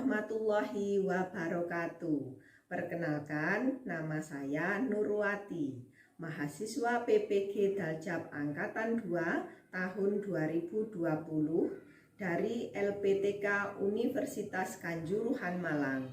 warahmatullahi wabarakatuh. Perkenalkan, nama saya Nurwati, mahasiswa PPG Daljab Angkatan 2 tahun 2020 dari LPTK Universitas Kanjuruhan Malang.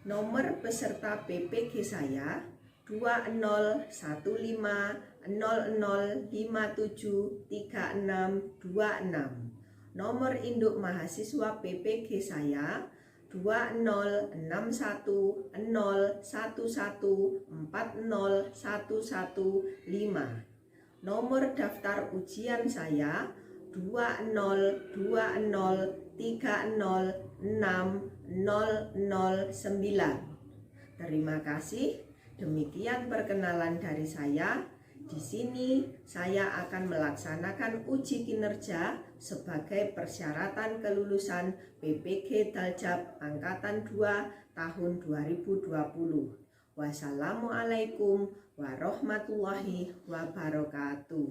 Nomor peserta PPG saya 201570573626. Nomor induk mahasiswa PPG saya 206111401115. Nomor daftar ujian saya 20203060009. Terima kasih. Demikian perkenalan dari saya. Di sini saya akan melaksanakan uji kinerja sebagai persyaratan kelulusan PPG Daljab Angkatan 2 tahun 2020. Wassalamualaikum warahmatullahi wabarakatuh.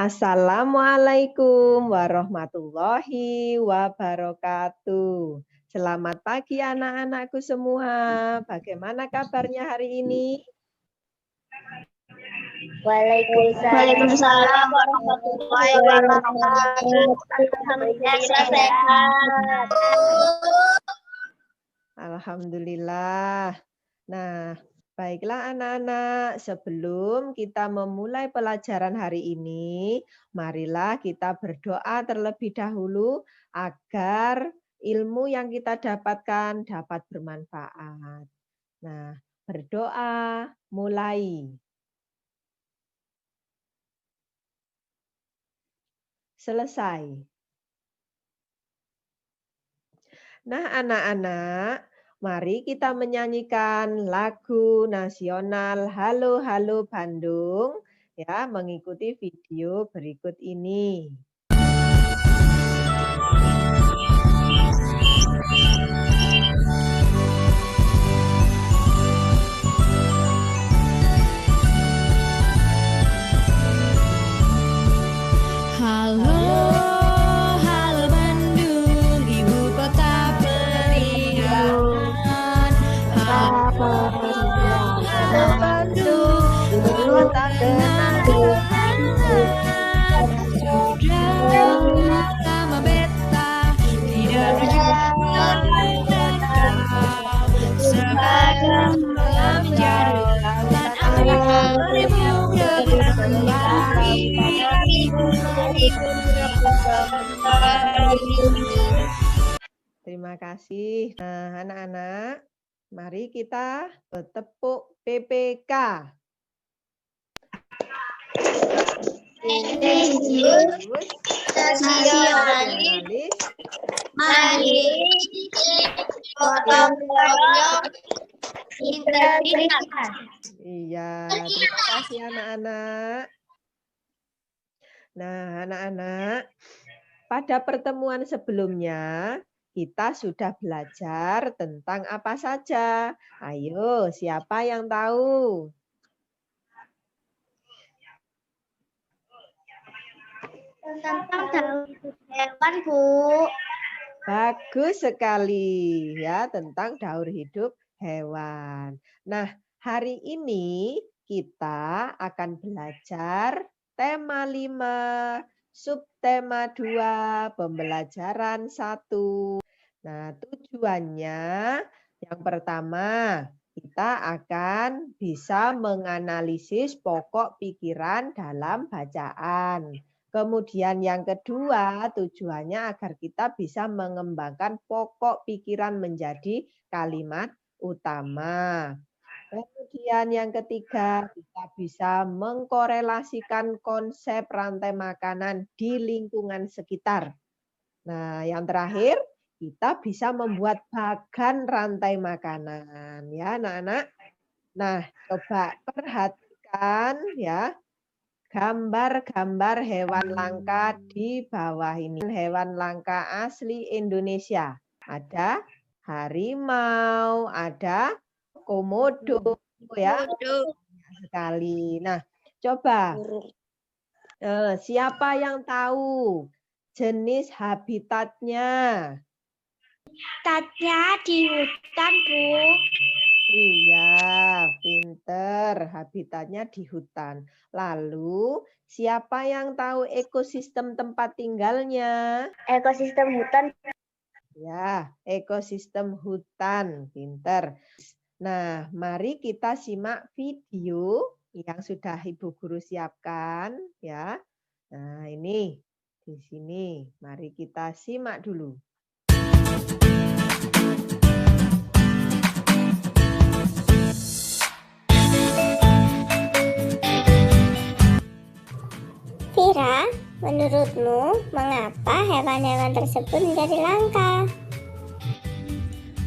Assalamualaikum warahmatullahi wabarakatuh. Selamat pagi anak-anakku semua. Bagaimana kabarnya hari ini? Waalaikumsalam warahmatullahi wabarakatuh. Alhamdulillah. Nah, baiklah anak-anak, sebelum kita memulai pelajaran hari ini, marilah kita berdoa terlebih dahulu agar ilmu yang kita dapatkan dapat bermanfaat. Nah, berdoa mulai. Selesai. Nah, anak-anak, mari kita menyanyikan lagu nasional Halo Halo Bandung ya, mengikuti video berikut ini. Terima kasih. Nah, anak-anak, mari kita bertepuk PPK. Nasionalis, integritas. Iya, terima kasih anak-anak. Nah, anak-anak, pada pertemuan sebelumnya kita sudah belajar tentang apa saja. Ayo, siapa yang tahu? Tentang daur hidup hewan, Bu. Bagus sekali ya, tentang daur hidup hewan. Nah, hari ini kita akan belajar tema 5, subtema 2, pembelajaran 1. Nah, tujuannya yang pertama, kita akan bisa menganalisis pokok pikiran dalam bacaan. Kemudian yang kedua, tujuannya agar kita bisa mengembangkan pokok pikiran menjadi kalimat utama. Kemudian yang ketiga, kita bisa mengkorelasikan konsep rantai makanan di lingkungan sekitar. Nah, yang terakhir, kita bisa membuat bagan rantai makanan. Ya, anak-anak. Nah, coba perhatikan ya. Gambar-gambar hewan langka di bawah ini. Hewan langka asli Indonesia. Ada harimau, ada komodo ya. Komodo. Sekali. Nah, coba siapa yang tahu jenis habitatnya? Habitatnya di hutan, Bu. Iya, pinter. Habitatnya di hutan. Lalu, siapa yang tahu ekosistem tempat tinggalnya? Ekosistem hutan. Ya, ekosistem hutan. Pinter. Nah, mari kita simak video yang sudah Ibu Guru siapkan ya. Nah, ini di sini. Mari kita simak dulu. Vira, menurutmu mengapa hewan-hewan tersebut menjadi langka?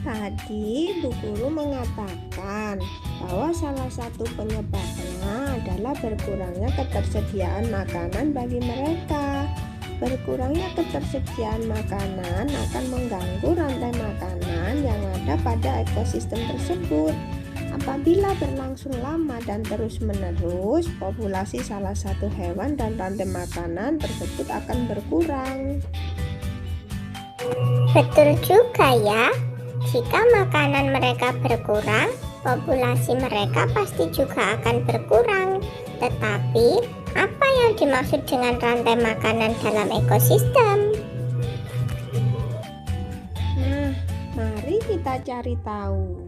Tadi Bu Guru mengatakan bahwa salah satu penyebabnya adalah berkurangnya ketersediaan makanan bagi mereka. Berkurangnya ketersediaan makanan akan mengganggu rantai makanan yang ada pada ekosistem tersebut. Apabila berlangsung lama dan terus-menerus, populasi salah satu hewan dan rantai makanan tersebut akan berkurang. Betul juga ya, jika makanan mereka berkurang, populasi mereka pasti juga akan berkurang. Tetapi, apa yang dimaksud dengan rantai makanan dalam ekosistem? Nah, mari kita cari tahu.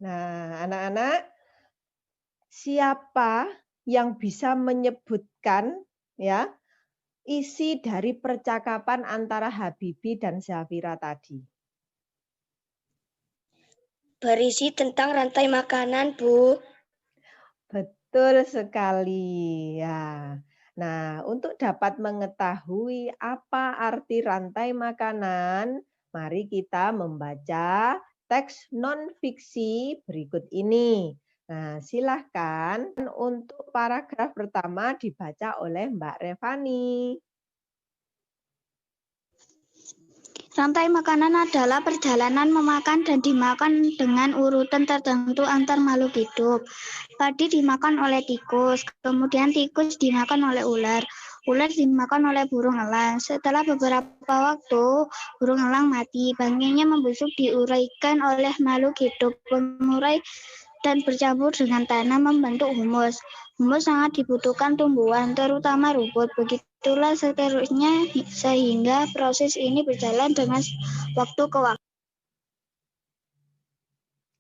Nah, anak-anak, siapa yang bisa menyebutkan ya isi dari percakapan antara Habibie dan Zafira tadi? Berisi tentang rantai makanan, Bu. Betul sekali. Ya. Nah, untuk dapat mengetahui apa arti rantai makanan, mari kita membaca teks non-fiksi berikut ini. Nah, silahkan untuk paragraf pertama dibaca oleh Mbak Revani. Rantai makanan adalah perjalanan memakan dan dimakan dengan urutan tertentu antar makhluk hidup. Padi dimakan oleh tikus, kemudian tikus dimakan oleh ular. Ular dimakan oleh burung elang. Setelah beberapa waktu, burung elang mati. Bangkainya membusuk diuraikan oleh makhluk hidup. Mengurai dan bercampur dengan tanah membentuk humus. Humus sangat dibutuhkan tumbuhan, terutama rumput. Begitulah seterusnya sehingga proses ini berjalan dengan waktu ke waktu.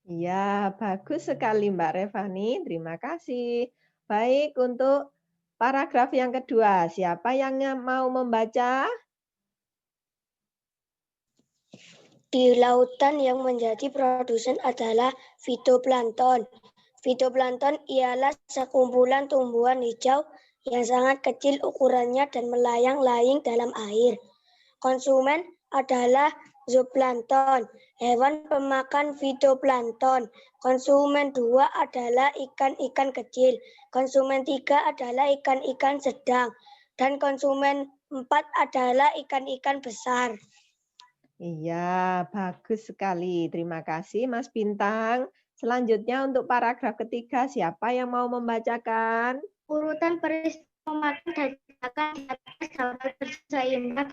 Ya, bagus sekali Mbak Revani. Terima kasih. Baik, untuk paragraf yang kedua, siapa yang mau membaca? Di lautan yang menjadi produsen adalah fitoplankton. Fitoplankton ialah sekumpulan tumbuhan hijau yang sangat kecil ukurannya dan melayang-layang dalam air. Konsumen adalah zooplankton, hewan pemakan fitoplankton. Konsumen 2 adalah ikan-ikan kecil. Konsumen 3 adalah ikan-ikan sedang. Dan konsumen 4 adalah ikan-ikan besar. Iya, bagus sekali. Terima kasih Mas Bintang. Selanjutnya untuk paragraf ketiga, siapa yang mau membacakan? Urutan peristiwa memakan dan akan di atas dapat berseimbang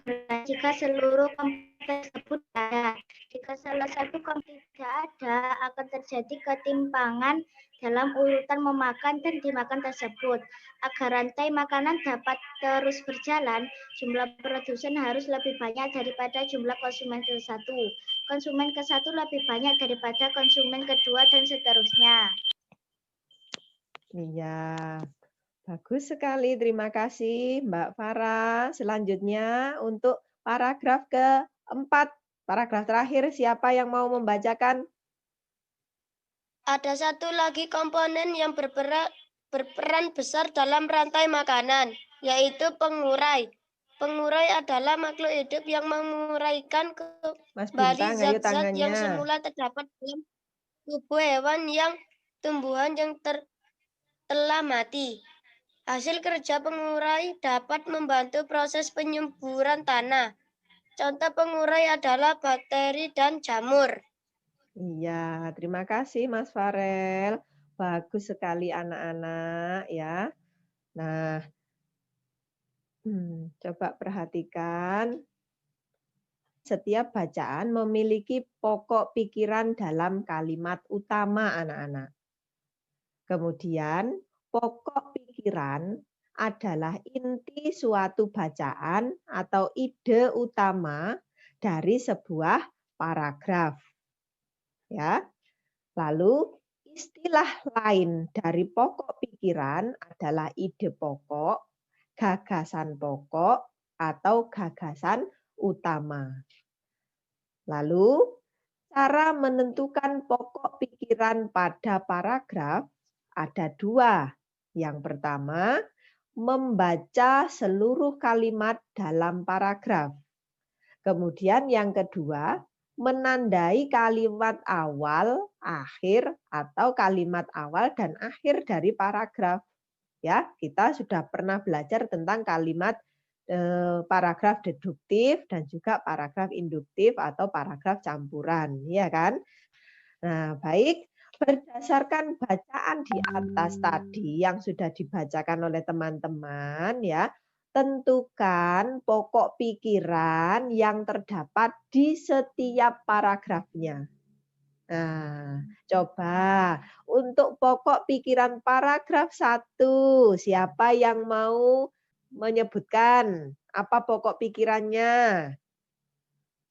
jika seluruh komponen tersebut ada. Jika salah satu komponen tidak ada, akan terjadi ketimpangan dalam urutan memakan dan dimakan tersebut. Agar rantai makanan dapat terus berjalan, jumlah produsen harus lebih banyak daripada jumlah konsumen ke-1. Konsumen ke-1 lebih banyak daripada konsumen kedua dan seterusnya. Iya, bagus sekali. Terima kasih Mbak Farah. Selanjutnya untuk paragraf keempat. Paragraf terakhir, siapa yang mau membacakan? Ada satu lagi komponen yang berperan besar dalam rantai makanan, yaitu pengurai. Pengurai adalah makhluk hidup yang menguraikan Mas kembali Bintang, ayo zat-zat yang tangannya. semula terdapat dalam tubuh hewan yang tumbuhan yang telah mati. Hasil kerja pengurai dapat membantu proses penyuburan tanah. Contoh pengurai adalah bakteri dan jamur. Iya, terima kasih Mas Farel. Bagus sekali anak-anak ya. Nah, coba perhatikan. Setiap bacaan memiliki pokok pikiran dalam kalimat utama anak-anak. Kemudian, pokok pikiran adalah inti suatu bacaan atau ide utama dari sebuah paragraf. Ya. Lalu, istilah lain dari pokok pikiran adalah ide pokok, gagasan pokok, atau gagasan utama. Lalu, cara menentukan pokok pikiran pada paragraf ada dua. Yang pertama, membaca seluruh kalimat dalam paragraf. Kemudian yang kedua, menandai kalimat awal, akhir, atau kalimat awal dan akhir dari paragraf. Ya, kita sudah pernah belajar tentang kalimat paragraf deduktif dan juga paragraf induktif atau paragraf campuran, ya kan? Nah, baik, berdasarkan bacaan di atas tadi yang sudah dibacakan oleh teman-teman ya, tentukan pokok pikiran yang terdapat di setiap paragrafnya. Nah, coba untuk pokok pikiran paragraf 1, siapa yang mau menyebutkan apa pokok pikirannya?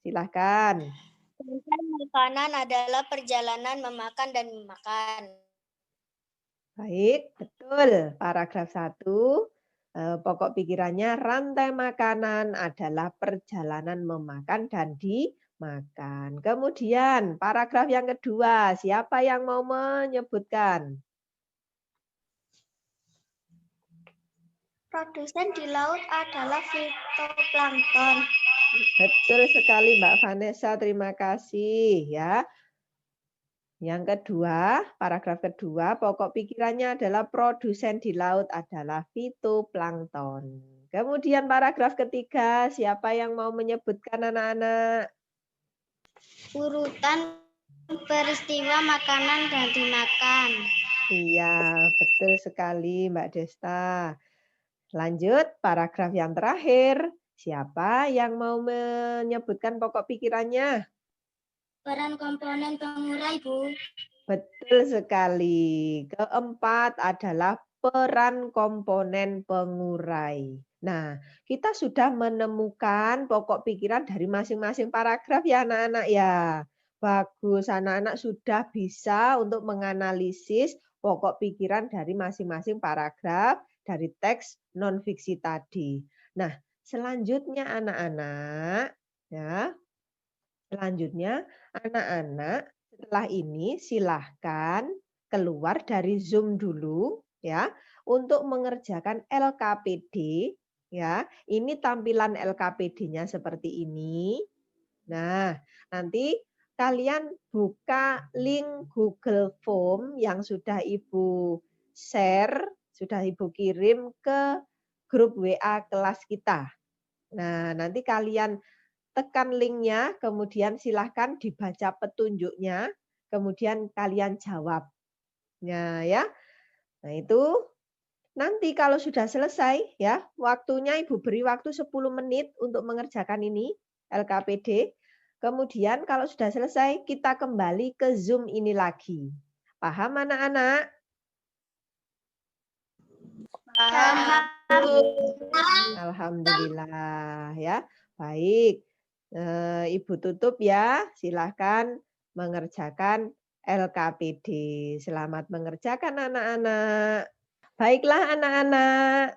Silahkan. Makanan adalah perjalanan memakan dan memakan. Baik, betul. Paragraf 1, pokok pikirannya rantai makanan adalah perjalanan memakan dan dimakan. Kemudian paragraf yang kedua, siapa yang mau menyebutkan? Produsen di laut adalah fitoplankton. Betul sekali Mbak Vanessa, terima kasih ya. Yang kedua, paragraf kedua, pokok pikirannya adalah produsen di laut adalah fitoplankton. Kemudian paragraf ketiga, siapa yang mau menyebutkan anak-anak? Urutan peristiwa makanan dan dimakan. Iya, betul sekali Mbak Desta. Lanjut, paragraf yang terakhir. Siapa yang mau menyebutkan pokok pikirannya? Peran komponen pengurai, Bu. Betul sekali. Keempat adalah peran komponen pengurai. Nah, kita sudah menemukan pokok pikiran dari masing-masing paragraf ya anak-anak ya. Bagus, anak-anak sudah bisa untuk menganalisis pokok pikiran dari masing-masing paragraf dari teks non-fiksi tadi. Nah, selanjutnya anak-anak ya. Selanjutnya anak-anak setelah ini silahkan keluar dari Zoom dulu ya untuk mengerjakan LKPD ya. Ini tampilan LKPD-nya seperti ini. Nah, nanti kalian buka link Google Form yang sudah Ibu share, sudah Ibu kirim ke grup WA kelas kita. Nah, nanti kalian tekan linknya, kemudian silahkan dibaca petunjuknya, kemudian kalian jawab. Nah, ya. Nah, itu nanti kalau sudah selesai ya, waktunya Ibu beri waktu 10 menit untuk mengerjakan ini LKPD. Kemudian kalau sudah selesai kita kembali ke Zoom ini lagi. Paham anak-anak? Paham. Alhamdulillah ya. Baik. Ibu tutup ya. Silahkan mengerjakan LKPD. Selamat mengerjakan anak-anak. Baiklah anak-anak.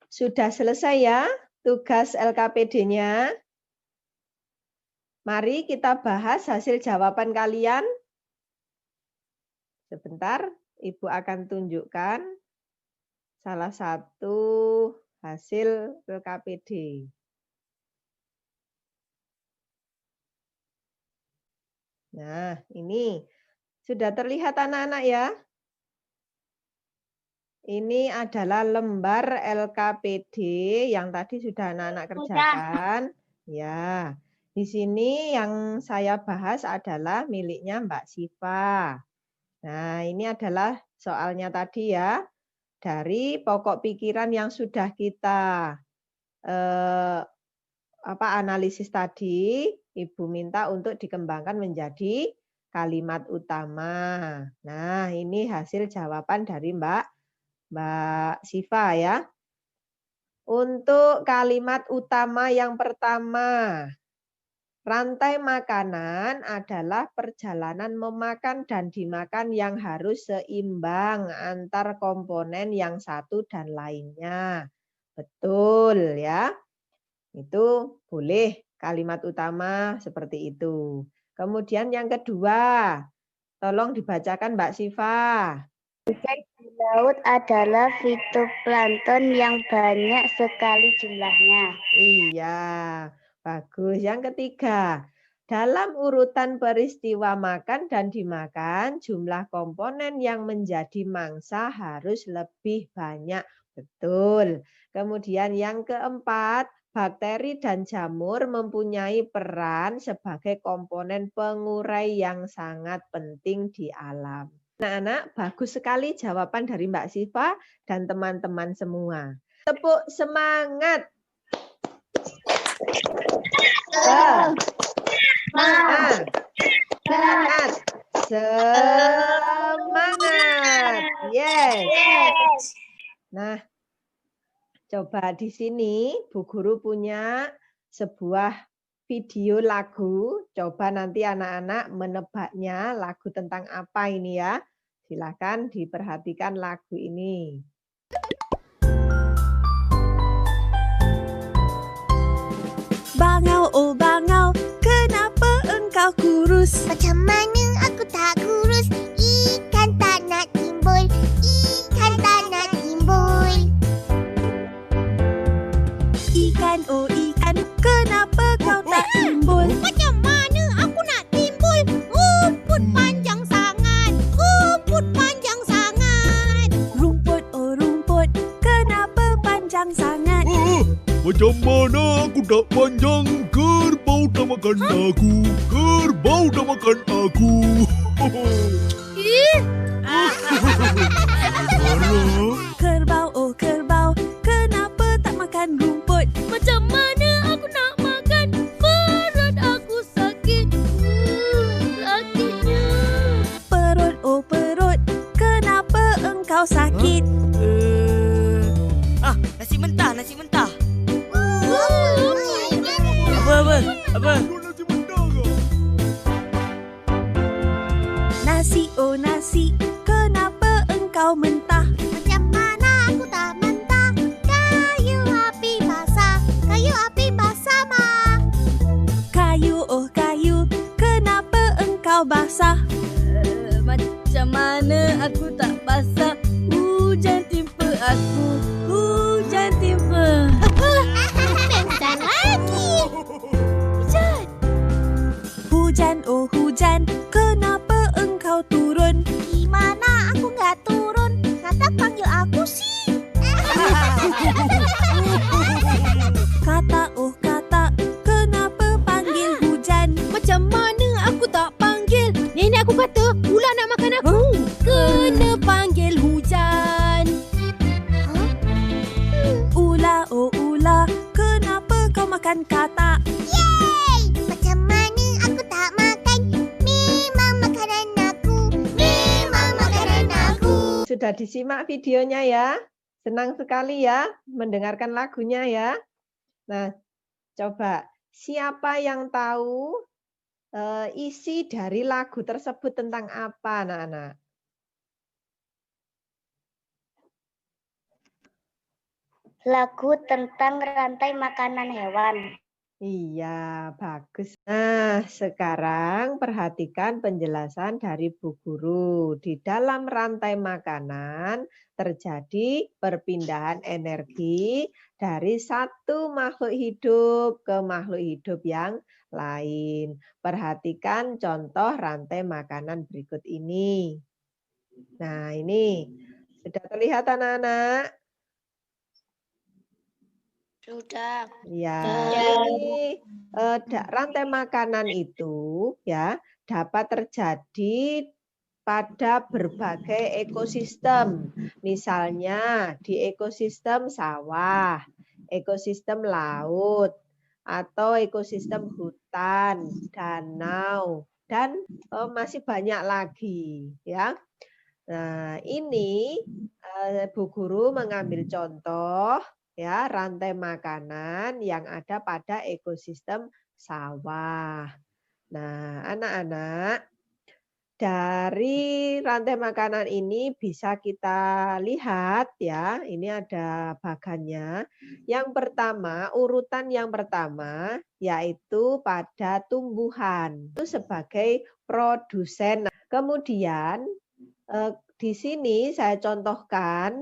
Sudah selesai ya tugas LKPD-nya. Mari kita bahas hasil jawaban kalian. Sebentar, Ibu akan tunjukkan salah satu hasil LKPD. Nah, ini sudah terlihat anak-anak ya. Ini adalah lembar LKPD yang tadi sudah anak-anak kerjakan. Ya, Di sini yang saya bahas adalah miliknya Mbak Siva. Nah, ini adalah soalnya tadi ya. Dari pokok pikiran yang sudah kita analisis tadi, Ibu minta untuk dikembangkan menjadi kalimat utama. Nah, ini hasil jawaban dari Mbak Siva ya. Untuk kalimat utama yang pertama, rantai makanan adalah perjalanan memakan dan dimakan yang harus seimbang antar komponen yang satu dan lainnya. Betul ya. Itu boleh kalimat utama seperti itu. Kemudian yang kedua, tolong dibacakan Mbak Siva. Ikan di laut adalah fitoplankton yang banyak sekali jumlahnya. Iya, bagus. Yang ketiga, dalam urutan peristiwa makan dan dimakan, jumlah komponen yang menjadi mangsa harus lebih banyak. Betul. Kemudian yang keempat, bakteri dan jamur mempunyai peran sebagai komponen pengurai yang sangat penting di alam. Anak-anak, bagus sekali jawaban dari Mbak Siva dan teman-teman semua. Tepuk semangat. Semangat. Yes. Nah, coba di sini Bu Guru punya sebuah video lagu. Coba nanti anak-anak menebaknya lagu tentang apa ini ya. Silakan diperhatikan lagu ini. Bangau, oh bangau, kenapa engkau kurus? Macam mana aku tak kurus? Ikan tak nak timbul, ikan tak nak timbul. Ikan, oh ikan, kenapa kau tak timbul? Macam mana aku nak timbul? Rumput panjang sangat, rumput panjang sangat. Rumput, oh rumput, kenapa panjang sangat? Macam mana aku tak panjang? Kerbau tak makan aku. Kerbau tak makan aku. Kerbau, oh kerbau, kenapa tak makan rumput? Macam mana aku nak makan? Perut aku sakit. Sakitnya. Perut, oh perut, kenapa engkau sakit? Nasi mentah, nasi mentah. Apa? Nasi mentah ke? Nasi, oh nasi, kenapa engkau mentah? Macam mana aku tak mentah? Kayu api basah, kayu api basah mah. Kayu, oh kayu, kenapa engkau basah? Macam mana aku tak basah? Hujan timpa aku. Hujan timpa. Pengsan lagi. Hujan, oh hujan, kenapa engkau turun? Di mana aku nggak turun? Kata panggil aku sih. Kata, oh kata, kenapa panggil hujan? Macam mana aku tak panggil? Nenek aku kata, ular nak makan aku. Kena panggil hujan. Ular, oh ular, kenapa kau makan katak? Yeay! Macam mana aku tak makan? Memang makanan aku. Memang makanan aku. Sudah disimak videonya ya. Senang sekali ya mendengarkan lagunya ya. Nah, coba siapa yang tahu isi dari lagu tersebut tentang apa, anak-anak? Lagu tentang rantai makanan hewan. Iya, bagus. Nah, sekarang perhatikan penjelasan dari Bu Guru. Di dalam rantai makanan terjadi perpindahan energi dari satu makhluk hidup ke makhluk hidup yang lain. Perhatikan contoh rantai makanan berikut ini. Nah, ini sudah terlihat anak-anak? Sudah. Ya, ini rantai makanan itu ya dapat terjadi pada berbagai ekosistem. Misalnya di ekosistem sawah, ekosistem laut, atau ekosistem hutan, danau, dan masih banyak lagi ya. Nah, ini Bu Guru mengambil contoh ya rantai makanan yang ada pada ekosistem sawah. Nah, anak-anak, dari rantai makanan ini bisa kita lihat ya, ini ada bagannya. Yang pertama, urutan yang pertama yaitu pada tumbuhan. Itu sebagai produsen. Kemudian di sini saya contohkan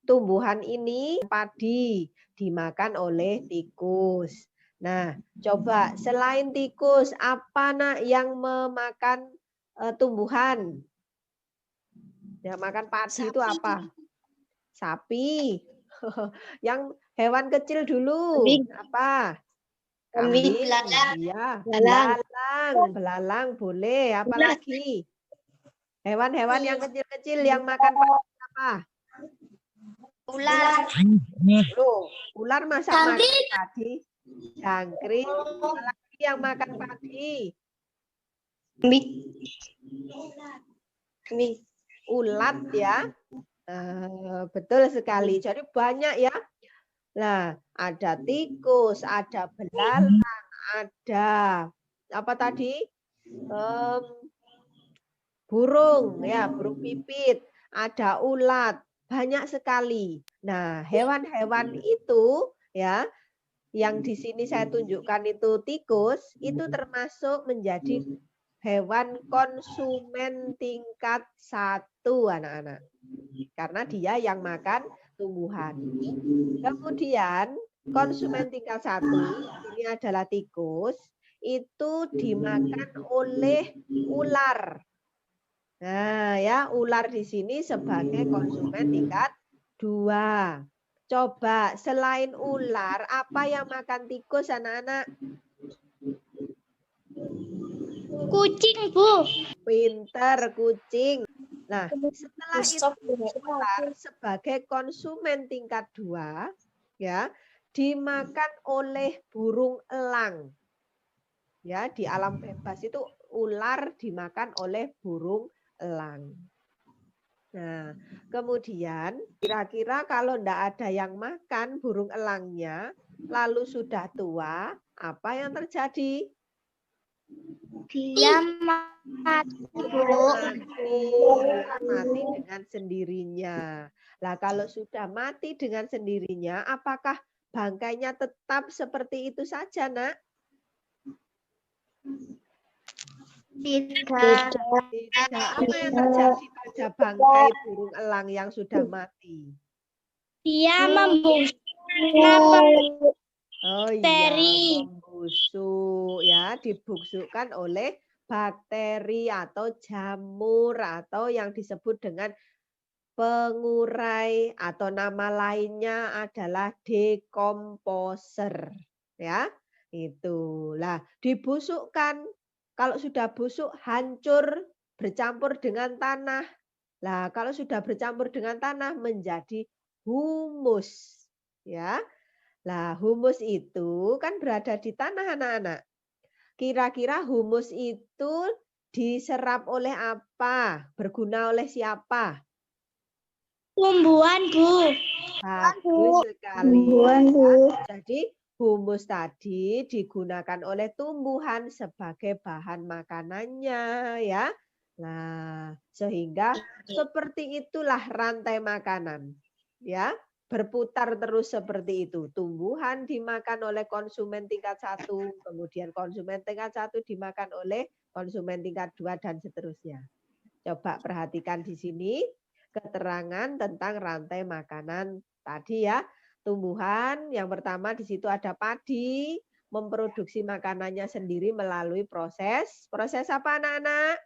tumbuhan ini padi dimakan oleh tikus. Nah, coba selain tikus, apa nak yang memakan tumbuhan? Yang makan padi itu apa? Sapi. Yang hewan kecil dulu. Apa? Kambing. Iya. Belalang boleh. Apa lagi? Hewan-hewan yang kecil-kecil yang makan padi apa? Ular. Loh, ular masa makan padi? Jangkrik. Apalagi yang makan padi? Kambing. Ulat ya. Betul sekali. Jadi banyak ya. Nah, ada tikus, ada belalang, ada apa tadi? Burung ya, burung pipit, ada ulat, banyak sekali. Nah, hewan-hewan itu ya yang di sini saya tunjukkan itu tikus, itu termasuk menjadi hewan konsumen tingkat 1 anak-anak. Karena dia yang makan tumbuhan. Kemudian konsumen tingkat 1 ini adalah tikus, itu dimakan oleh ular. Nah, ya, ular di sini sebagai konsumen tingkat 2. Coba selain ular, apa yang makan tikus anak-anak? Kucing, Bu. Pinter, kucing. Nah, setelah itu ular sebagai konsumen tingkat 2 ya, dimakan oleh burung elang. Ya, di alam bebas itu ular dimakan oleh burung elang. Nah, kemudian kira-kira kalau tidak ada yang makan burung elangnya, lalu sudah tua, apa yang terjadi? Dia mati, Bu. Mati dengan sendirinya. Lah kalau sudah mati dengan sendirinya, apakah bangkainya tetap seperti itu saja, Nak? Tidak. Apa yang terjadi pada bangkai burung elang yang sudah mati? Dia membusuk. Oh iya, membusuk ya, dibusukkan oleh bakteri atau jamur atau yang disebut dengan pengurai atau nama lainnya adalah dekomposer ya. Itulah dibusukkan. Kalau sudah busuk hancur bercampur dengan tanah. Lah kalau sudah bercampur dengan tanah menjadi humus ya. Lah humus itu kan berada di tanah anak-anak. Kira-kira humus itu diserap oleh apa? Berguna oleh siapa? Tumbuhan, Bu. Bagus sekali. Tumbuhan, Bu. Jadi humus tadi digunakan oleh tumbuhan sebagai bahan makanannya ya. Nah, sehingga seperti itulah rantai makanan. Ya, berputar terus seperti itu. Tumbuhan dimakan oleh konsumen tingkat 1, kemudian konsumen tingkat 1 dimakan oleh konsumen tingkat 2 dan seterusnya. Coba perhatikan di sini keterangan tentang rantai makanan tadi ya. Tumbuhan yang pertama di situ ada padi, memproduksi makanannya sendiri melalui proses apa anak-anak?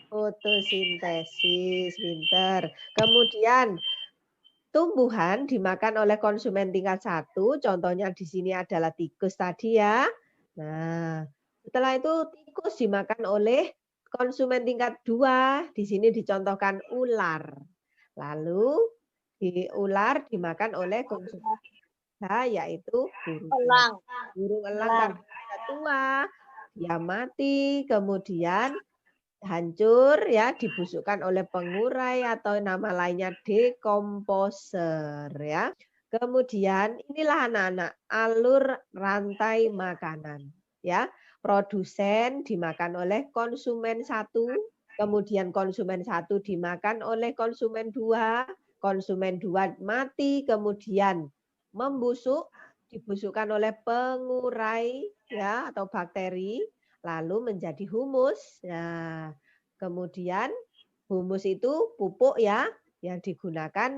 Fotosintesis, pinter. Kemudian tumbuhan dimakan oleh konsumen tingkat 1, contohnya di sini adalah tikus tadi ya. Nah, setelah itu tikus dimakan oleh konsumen tingkat 2, di sini dicontohkan ular. Lalu ular dimakan oleh konsumen yaitu burung elang karena sudah tua, dia mati, kemudian hancur ya, dibusukkan oleh pengurai atau nama lainnya dekomposer ya. Kemudian inilah anak-anak alur rantai makanan ya. Produsen dimakan oleh konsumen 1, kemudian konsumen 1 dimakan oleh konsumen 2, konsumen 2 mati, kemudian membusuk, dibusukkan oleh pengurai ya atau bakteri, lalu menjadi humus. Nah, kemudian humus itu pupuk ya yang digunakan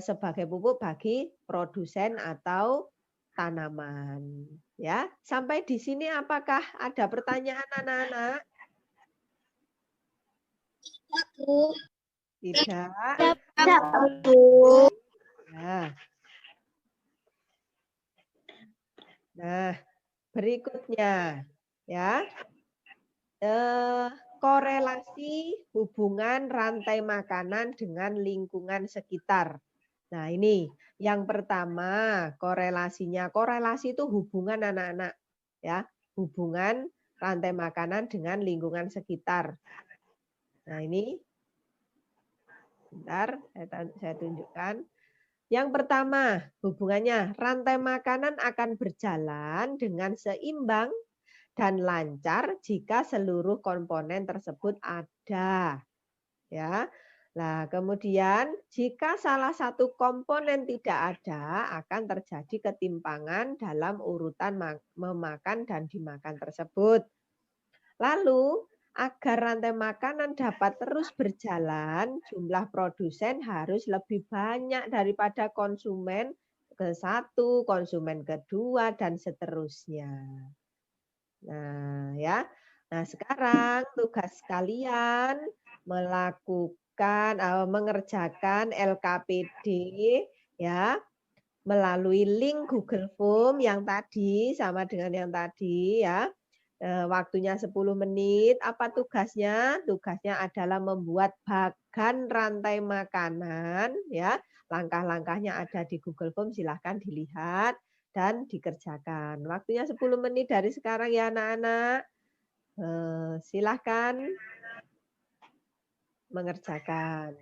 sebagai pupuk bagi produsen atau tanaman. Ya, sampai di sini apakah ada pertanyaan anak-anak? Tidak. Nah, berikutnya ya. Korelasi hubungan rantai makanan dengan lingkungan sekitar. Nah, ini yang pertama korelasinya. Korelasi itu hubungan anak-anak ya, hubungan rantai makanan dengan lingkungan sekitar. Nah, ini bentar saya tunjukkan. Yang pertama, hubungannya rantai makanan akan berjalan dengan seimbang dan lancar jika seluruh komponen tersebut ada. Ya. Nah, kemudian jika salah satu komponen tidak ada, akan terjadi ketimpangan dalam urutan memakan dan dimakan tersebut. Lalu, agar rantai makanan dapat terus berjalan, jumlah produsen harus lebih banyak daripada konsumen ke-1, konsumen ke-2, dan seterusnya. Nah, ya. Nah, sekarang tugas kalian mengerjakan LKPD ya melalui link Google Form yang tadi sama dengan yang tadi ya. Waktunya 10 menit. Apa tugasnya? Tugasnya adalah membuat bagan rantai makanan ya. Langkah-langkahnya ada di Google Form, silahkan dilihat dan dikerjakan. Waktunya 10 menit dari sekarang ya anak-anak. Silahkan mengerjakan.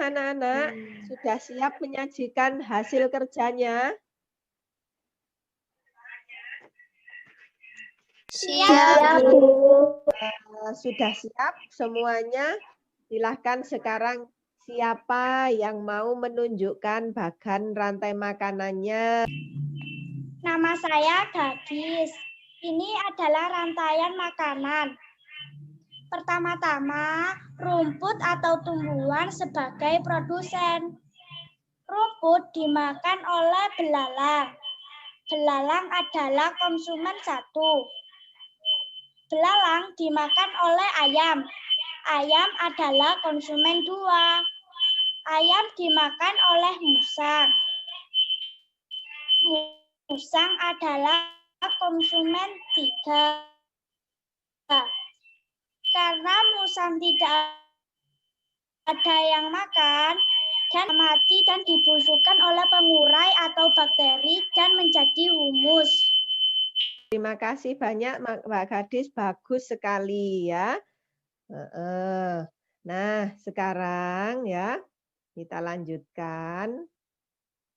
Anak-anak sudah siap menyajikan hasil kerjanya? Siap, Bu. Sudah siap semuanya? Silahkan sekarang siapa yang mau menunjukkan bagan rantai makanannya? Nama saya Gadis. Ini adalah rantaian makanan. Pertama-tama, rumput atau tumbuhan sebagai produsen. Rumput dimakan oleh belalang. Belalang adalah konsumen 1. Belalang dimakan oleh ayam. Ayam adalah konsumen 2. Ayam dimakan oleh musang. Musang adalah konsumen 3. Karena musang tidak ada yang makan dan mati dan dibusukkan oleh pengurai atau bakteri dan menjadi humus. Terima kasih banyak Mbak Gadis, bagus sekali ya. Nah, sekarang ya kita lanjutkan.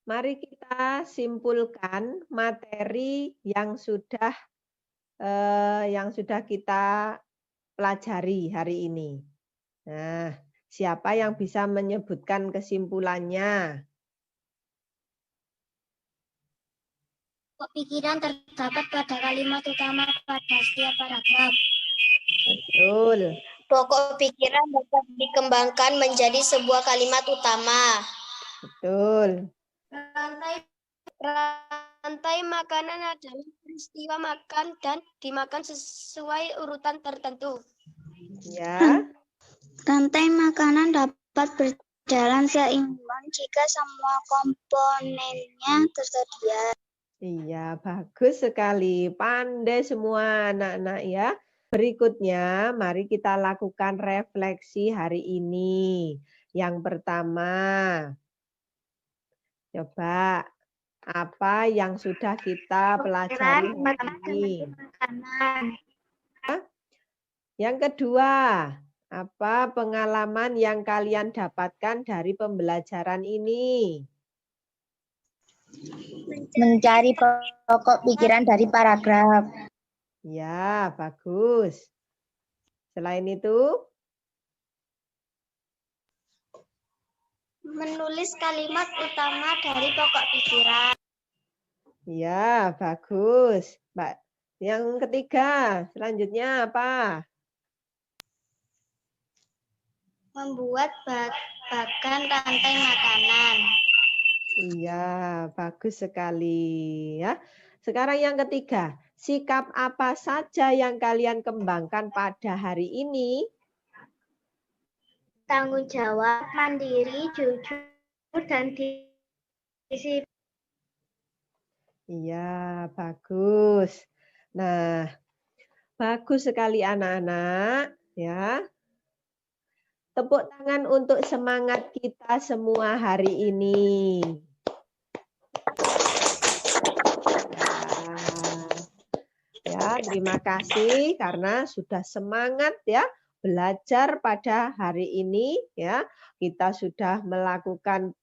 Mari kita simpulkan materi yang sudah kita pelajari hari ini. Nah, siapa yang bisa menyebutkan kesimpulannya? Pikiran terdapat pada kalimat utama pada setiap paragraf. Betul. Pokok pikiran dapat dikembangkan menjadi sebuah kalimat utama. Betul. Rantai makanan adalah peristiwa makan dan dimakan sesuai urutan tertentu. Ya. Rantai makanan dapat berjalan seimbang jika semua komponennya tersedia. Iya, bagus sekali. Pandai semua anak-anak ya. Berikutnya, mari kita lakukan refleksi hari ini. Yang pertama, coba apa yang sudah kita pelajari hari ini? Yang kedua, apa pengalaman yang kalian dapatkan dari pembelajaran ini? Mencari pokok pikiran dari paragraf. Ya, bagus. Selain itu, Menulis kalimat utama dari pokok pikiran. ya, bagus. Mbak, yang ketiga, selanjutnya apa? Membuat bagan rantai makanan. Iya, bagus sekali ya. Sekarang yang ketiga, sikap apa saja yang kalian kembangkan pada hari ini? Tanggung jawab, mandiri, jujur, dan disiplin. Iya, bagus. Nah, bagus sekali anak-anak ya. Tepuk tangan untuk semangat kita semua hari ini. Ya, terima kasih karena sudah semangat ya belajar pada hari ini ya. Kita sudah melakukan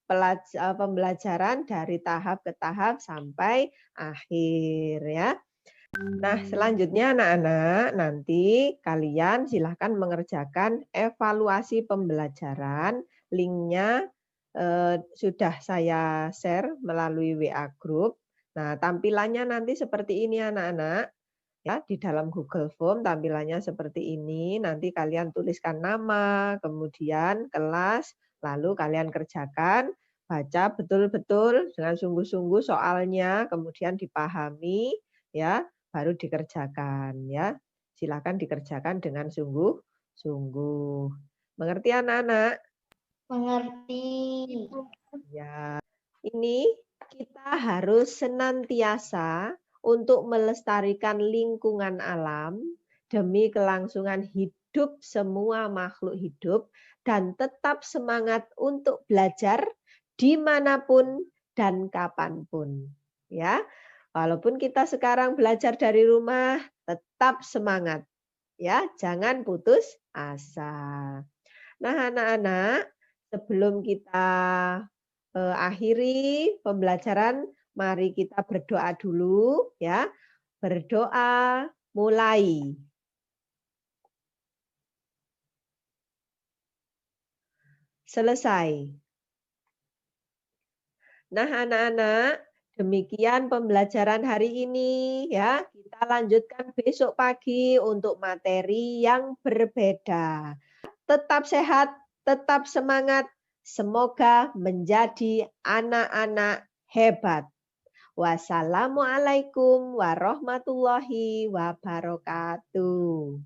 pembelajaran dari tahap ke tahap sampai akhir ya. Nah, selanjutnya anak-anak, nanti kalian silahkan mengerjakan evaluasi pembelajaran. Linknya sudah saya share melalui WA Group. Nah, tampilannya nanti seperti ini anak-anak. Ya, di dalam Google Form tampilannya seperti ini. Nanti kalian tuliskan nama, kemudian kelas, lalu kalian kerjakan, baca betul-betul dengan sungguh-sungguh soalnya, kemudian dipahami ya. Baru dikerjakan ya. Silakan dikerjakan dengan sungguh-sungguh. Mengerti anak-anak? Mengerti. Ya. Ini kita harus senantiasa untuk melestarikan lingkungan alam demi kelangsungan hidup semua makhluk hidup dan tetap semangat untuk belajar dimanapun dan kapanpun. Ya. Walaupun kita sekarang belajar dari rumah, tetap semangat. Ya, jangan putus asa. Nah, anak-anak, sebelum kita akhiri pembelajaran, mari kita berdoa dulu ya. Berdoa mulai. Selesai. Nah, anak-anak, demikian pembelajaran hari ini ya. Kita lanjutkan besok pagi untuk materi yang berbeda. Tetap sehat, tetap semangat. Semoga menjadi anak-anak hebat. Wassalamualaikum warahmatullahi wabarakatuh.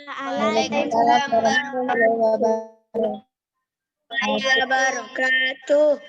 Waalaikumsalam warahmatullahi wabarakatuh.